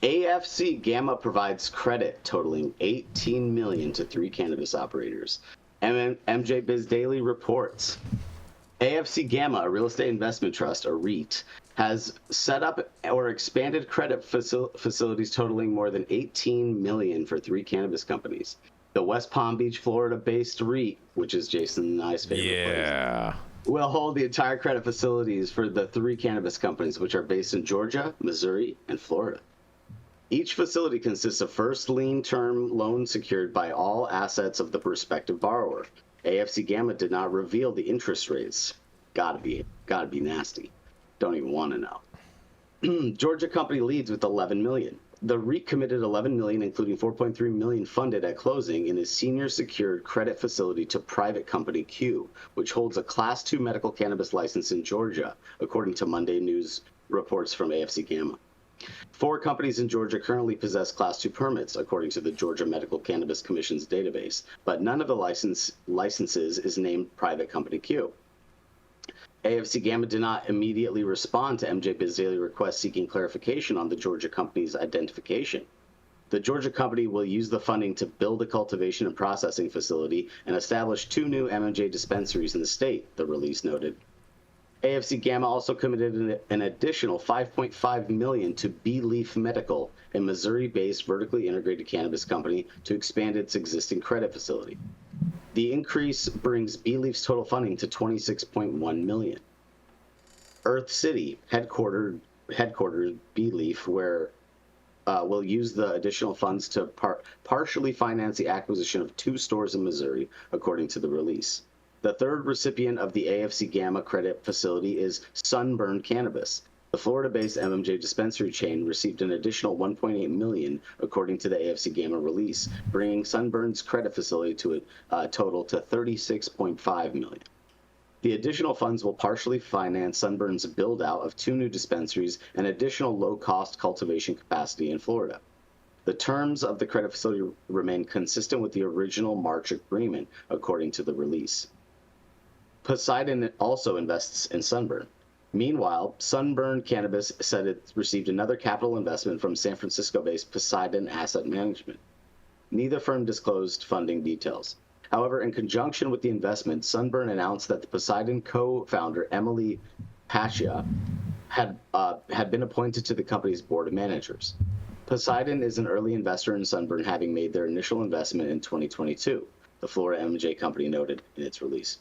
AFC Gamma provides credit totaling $18 million to 3 cannabis operators. MJ Biz Daily reports AFC Gamma, a real estate investment trust, or REIT, has set up or expanded credit facilities totaling more than $18 million for 3 cannabis companies. The West Palm Beach, Florida-based REIT, which is Jason and I's favorite place, will hold the entire credit facilities for the 3 cannabis companies, which are based in Georgia, Missouri, and Florida. Each facility consists of first lien term loans secured by all assets of the prospective borrower. AFC Gamma did not reveal the interest rates. Gotta be nasty. Don't even want to know. Georgia company leads with $11 million. The REIT committed $11 million, including $4.3 million funded at closing in a senior secured credit facility to private company Q, which holds a Class 2 medical cannabis license in Georgia, according to Monday news reports from AFC Gamma. 4 companies in Georgia currently possess Class 2 permits, according to the Georgia Medical Cannabis Commission's database, but none of the licenses is named Private Company Q. AFC Gamma did not immediately respond to MJ Biz Daily request seeking clarification on the Georgia company's identification. The Georgia company will use the funding to build a cultivation and processing facility and establish 2 new MJ dispensaries in the state, the release noted. AFC Gamma also committed an additional $5.5 million to B-Leaf Medical, a Missouri-based vertically integrated cannabis company, to expand its existing credit facility. The increase brings B-Leaf's total funding to $26.1 million. Earth City, headquartered B-Leaf, where will use the additional funds to partially finance the acquisition of 2 stores in Missouri, according to the release. The third recipient of the AFC Gamma credit facility is Sunburn Cannabis. The Florida-based MJ dispensary chain received an additional $1.8 million, according to the AFC Gamma release, bringing Sunburn's credit facility to a total to $36.5 million. The additional funds will partially finance Sunburn's build-out of 2 new dispensaries and additional low-cost cultivation capacity in Florida. The terms of the credit facility remain consistent with the original March agreement, according to the release. Poseidon also invests in Sunburn. Meanwhile, Sunburn Cannabis said it received another capital investment from San Francisco-based Poseidon Asset Management. Neither firm disclosed funding details. However, in conjunction with the investment, Sunburn announced that the Poseidon co-founder Emily Pascia had been appointed to the company's board of managers. Poseidon is an early investor in Sunburn, having made their initial investment in 2022, the Florida MJ company noted in its release.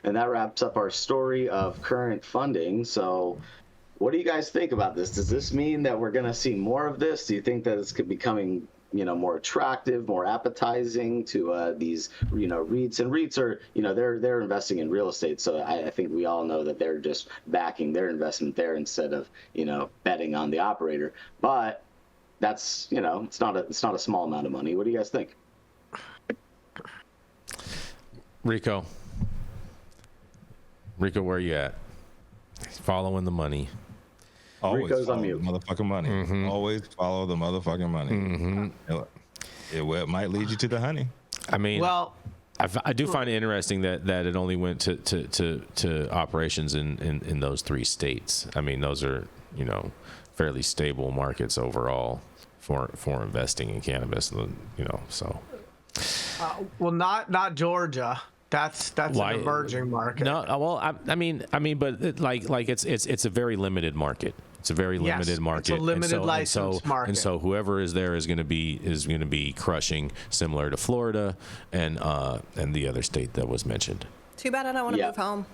And that wraps up our story of current funding. So what do you guys think about this? Does this mean that we're going to see more of this? Do you think that it's becoming, more attractive, more appetizing to these, REITs? And REITs are, they're investing in real estate. So I think we all know that they're just backing their investment there instead of, betting on the operator. But that's, it's not a small amount of money. What do you guys think? Rico, where you at? Following the money. Always Rico's follow on the mute. motherfucking money. Mm-hmm. Always follow the motherfucking money. Mm-hmm. It might lead you to the honey. I mean, well, I do find it interesting that it only went to operations in those 3 states. I mean, those are, fairly stable markets overall for investing in cannabis, so. well, not Georgia. That's an emerging market. No, well, I mean, but it's a very limited market. It's a very limited market. It's a limited license market. And so whoever is there is going to be crushing, similar to Florida and the other state that was mentioned. Too bad I don't want to move home.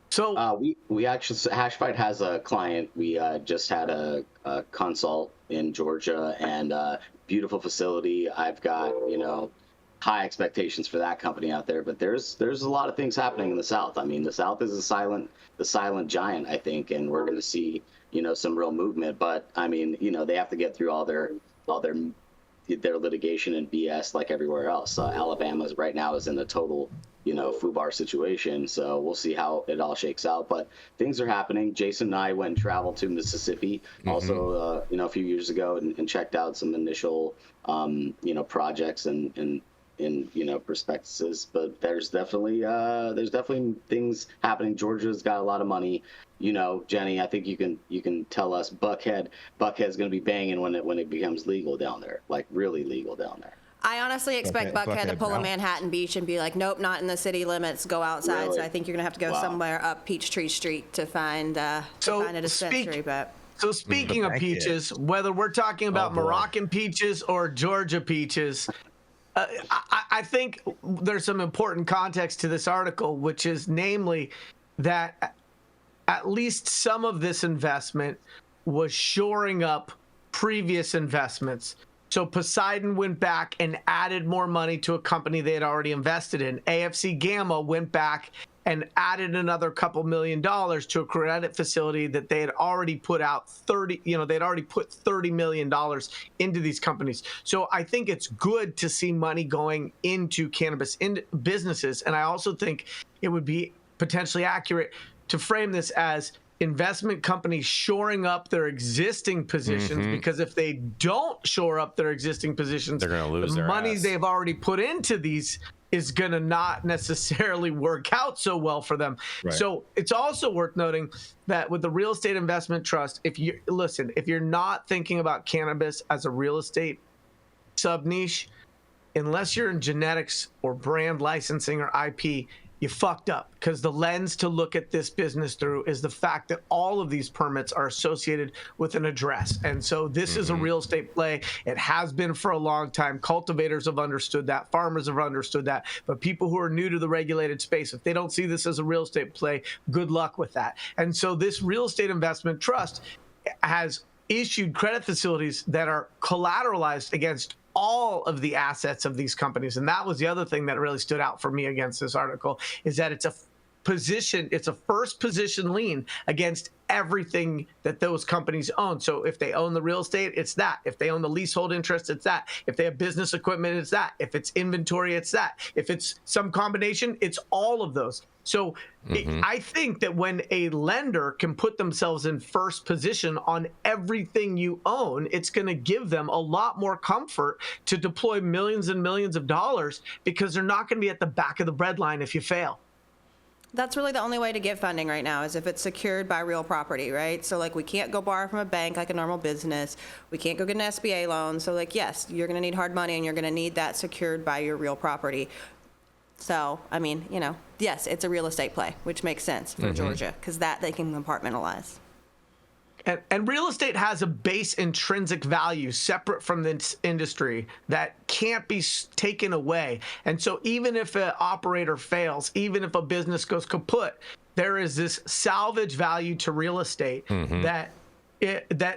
So we actually, Hashfight has a client. We just had a consult in Georgia, and beautiful facility. I've got high expectations for that company out there, but there's a lot of things happening in the South. I mean, the South is the silent giant, I think, and we're going to see some real movement. But I mean, they have to get through all their litigation and BS like everywhere else. Alabama right now is in a total FUBAR situation, so we'll see how it all shakes out. But things are happening. Jason and I went and traveled to Mississippi also a few years ago and checked out some initial projects and in prospectuses, but there's definitely things happening. Georgia's got a lot of money. Jenny, I think you can tell us Buckhead's going to be banging when it becomes legal down there, like really legal down there. I honestly expect Buckhead to pull a Manhattan Beach and be like, nope, not in the city limits, go outside. Really? So I think you're going to have to go somewhere up Peachtree Street to find a dispensary. So speaking of peaches, whether we're talking about Moroccan peaches or Georgia peaches, I think there's some important context to this article, which is namely that at least some of this investment was shoring up previous investments. So Poseidon went back and added more money to a company they had already invested in. AFC Gamma went back and added another couple $1 million to a credit facility that they had already put out they'd already put $30 million into these companies. So I think it's good to see money going into cannabis businesses. And I also think it would be potentially accurate to frame this as investment companies shoring up their existing positions, because if they don't shore up their existing positions, they're going to lose the their money ass. they've already put into these is going to not necessarily work out so well for them. Right. So it's also worth noting that with the real estate investment trust, if you're not thinking about cannabis as a real estate sub niche, unless you're in genetics or brand licensing or IP, you fucked up, because the lens to look at this business through is the fact that all of these permits are associated with an address. And so this is a real estate play. It has been for a long time. Cultivators have understood that. Farmers have understood that. But people who are new to the regulated space, if they don't see this as a real estate play, good luck with that. And so this real estate investment trust has issued credit facilities that are collateralized against all of the assets of these companies. And that was the other thing that really stood out for me against this article, is that it's a first position lien against everything that those companies own. So if they own the real estate, it's that. If they own the leasehold interest, it's that. If they have business equipment, it's that. If it's inventory, it's that. If it's some combination, it's all of those. So I think that when a lender can put themselves in first position on everything you own, it's going to give them a lot more comfort to deploy millions and millions of dollars, because they're not going to be at the back of the breadline if you fail. That's really the only way to get funding right now, is if it's secured by real property, right? So like, we can't go borrow from a bank like a normal business. We can't go get an SBA loan. So like, yes, you're going to need hard money, and you're going to need that secured by your real property. So, I mean, yes, it's a real estate play, which makes sense for Georgia, because that they can compartmentalize. And real estate has a base intrinsic value separate from this industry that can't be taken away. And so even if an operator fails, even if a business goes kaput, there is this salvage value to real estate that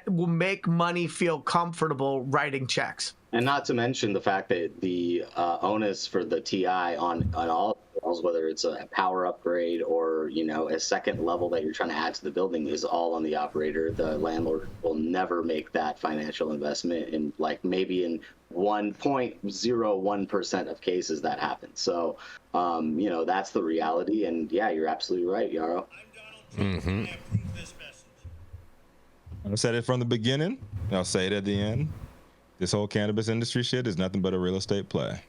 will make money feel comfortable writing checks. And not to mention the fact that the onus for the TI on all levels, whether it's a power upgrade or a second level that you're trying to add to the building, is all on the operator. The landlord will never make that financial investment, in maybe in 1.01% of cases that happens. So that's the reality. And yeah, you're absolutely right, Yarrow. I'm Donald Trump, and I approve this message. I said it from the beginning. I'll say it at the end. This whole cannabis industry shit is nothing but a real estate play.